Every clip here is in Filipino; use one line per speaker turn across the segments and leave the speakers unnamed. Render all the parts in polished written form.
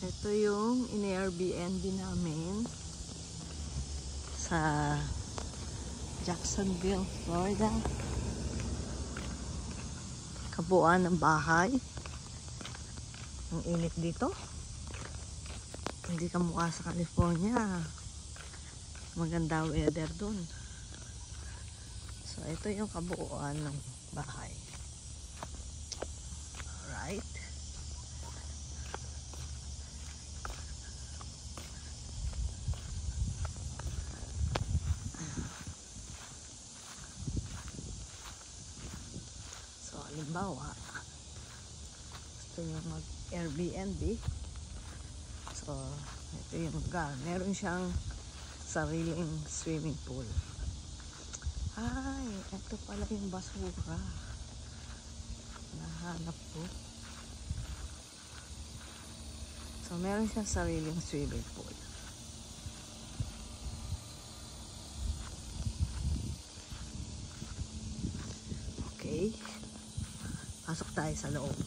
Ito yung in-Airbnb namin sa Jacksonville, Florida. Kabuuan ng bahay. Ang init dito. Hindi ka mukha sa California. Maganda weather dun. So, ito yung kabuuan ng bahay. Alright. So, halimbawa, gusto nyo mag-Airbnb. So, ito yung lugar. Meron siyang sariling swimming pool. Ay, ito pala yung basura. Nahanap ko. So, meron siyang sariling swimming pool. Okay. Pasok tayo sa loob.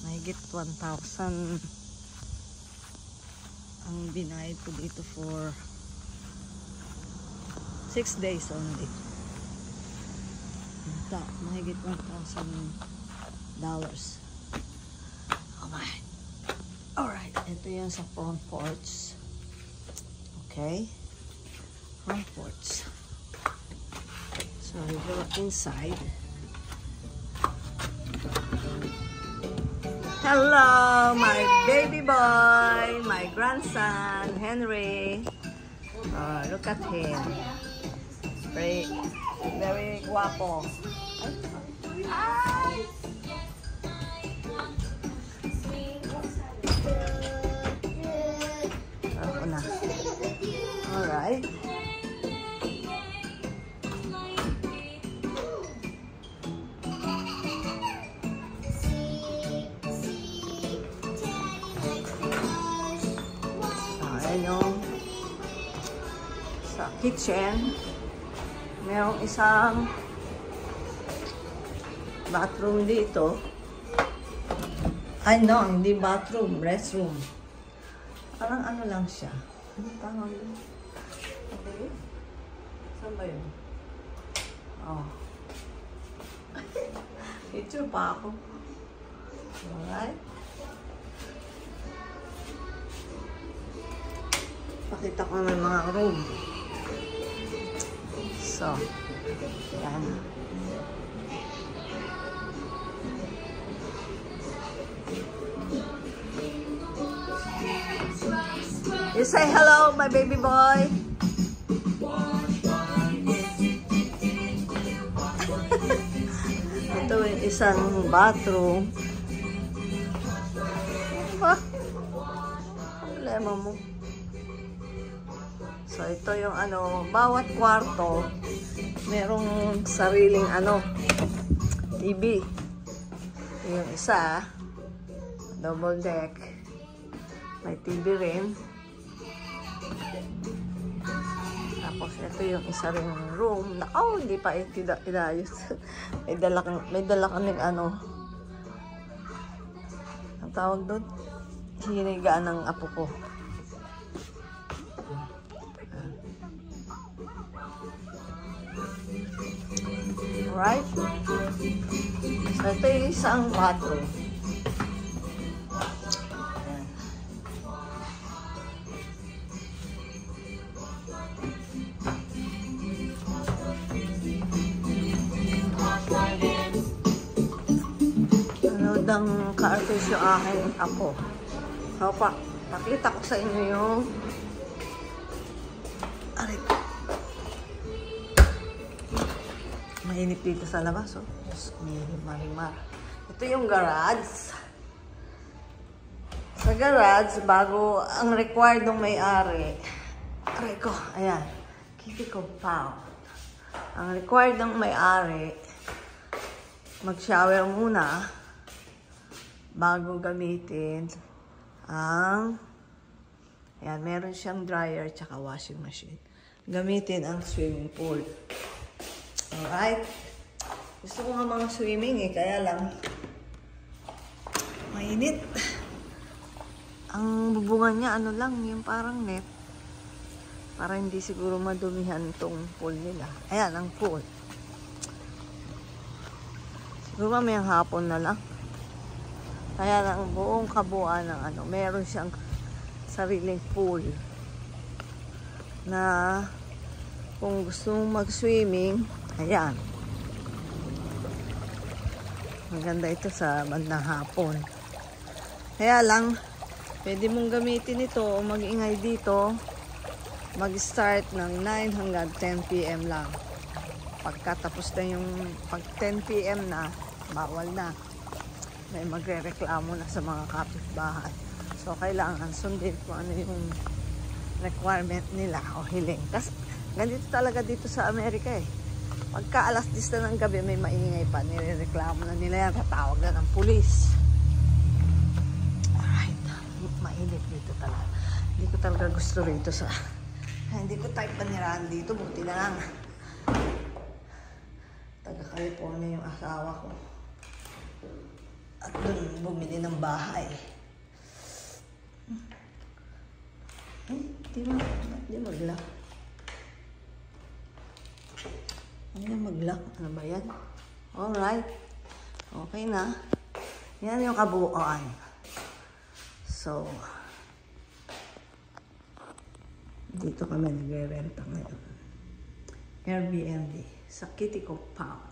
Mahigit 1,000 ang binayad ko dito for 6 days only. Mahigit $1,000. Alright. Alright. Ito yung sa front porch. Okay. Front porch. So, we go inside. Hello, my baby boy, my grandson, Henry. Look at him. Very, very guapo. Ay! Ako na. Alright. Sa kitchen, mayroong isang bathroom dito. Ay no, hindi bathroom, restroom. Parang ano lang siya. Ano tawag yun? Okay. Saan ba yun? Oh. Picture pa ako. Alright. Pakita ko ng mga room. So, yan. You say hello, my baby boy. Ito yung isang bathroom. Problema mo. So, ito yung ano, bawat kwarto, merong sariling ano, TV. Yung isa, double deck. May TV rin. Tapos, ito yung isa ring room na, oh, hindi pa inayos. may dala kaming ano, ang tawag doon, hinigaan ng apo ko. Right? So, ito yung isang bathroom. Nanood ng cartoons yung aking apo. So, pakita ko sa inyo yung mainit dito sa labas, oh. Marimar. Ito yung garage. Sa garage, bago ang required ng may-ari. Aray ko, ayan. Kitty compound. Ang required ng may-ari, mag-shower muna bago gamitin ang, ayan, meron siyang dryer tsaka washing machine. Gamitin ang swimming pool. Alright. Gusto ko nga mga swimming eh, kaya lang mainit. Ang bubungan niya, ano lang, yung parang net. Para hindi siguro madumihan itong pool nila. Ayan, ang pool. Siguro mamayang hapon na lang. Kaya lang buong kabuuan ng ano, meron siyang sariling pool. Na kung gusto mong mag-swimming, ayan. Maganda ito sa bandang hapon. Kaya lang, pwede mong gamitin ito o mag-ingay dito. Mag-start ng 9 hanggang 10 PM lang. Pagkatapos na yung pag 10 PM na, bawal na. May magre-reklamo na sa mga kapitbahay. So, kailangan sundin kung ano yung requirement nila o hiling. Kasi ganito talaga dito sa Amerika eh. Pagka alas 10 na ng gabi, may maingay pa. Nire-reklamo na nila yan. Tatawag na ng pulis. Alright. Mainit dito talaga. Hindi ko talaga gusto rito sa... Hindi ko type panirahan dito. Buti na lang. Taga-California yung asawa ko. At doon bumili ng bahay. Di mag-lock. Ano mag-lock? Ano ba yan? Alright. Okay na. Yan yung kabuuan. So, dito kami nagre-renta ngayon. Airbnb sa Kitty Compound.